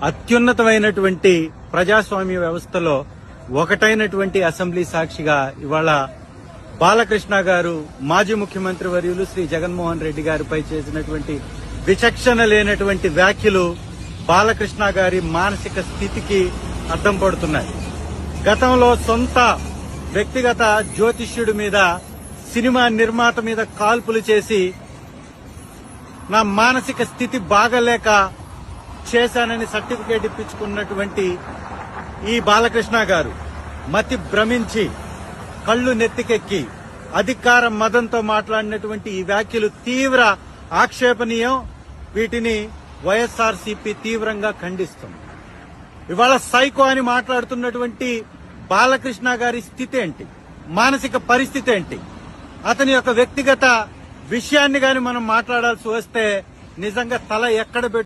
అత్యున్నతమైనటువంటి ప్రజాస్వామ్య వ్యవస్థలో ఒకటైనటువంటి అసెంబ్లీ సాక్షిగా ఇవాళ బాలకృష్ణ గారు మాజీ ముఖ్యమంత్రి వర్యులు శ్రీ జగన్మోహన్ రెడ్డి గారిపై చేసినటువంటి విచక్షణ లేనటువంటి వ్యాఖ్యలు బాలకృష్ణ గారి మానసిక స్థితికి అద్దం పడుతున్నాయి. గతంలో సొంత వ్యక్తిగత జ్యోతిష్యుడి మీద, సినిమా నిర్మాత మీద కాల్పులు చేసి నా మానసిక స్థితి బాగలేక చేశానని సర్టిఫికేట్ ఇప్పించుకున్నటువంటి ఈ బాలకృష్ణ గారు మతి భ్రమించి కళ్లు నెత్తికెక్కి అధికార మదంతో మాట్లాడినటువంటి ఈ వ్యాఖ్యలు తీవ్ర ఆక్షేపణీయం. వీటిని వైఎస్ఆర్సీపీ తీవ్రంగా ఖండిస్తుంది. ఇవాళ సైకో అని మాట్లాడుతున్నటువంటి బాలకృష్ణ గారి స్థితి ఏంటి, మానసిక పరిస్థితి ఏంటి, అతని యొక్క వ్యక్తిగత విషయాన్ని గాని మనం మాట్లాడాల్సి వస్తే నిజంగా తల ఎక్కడ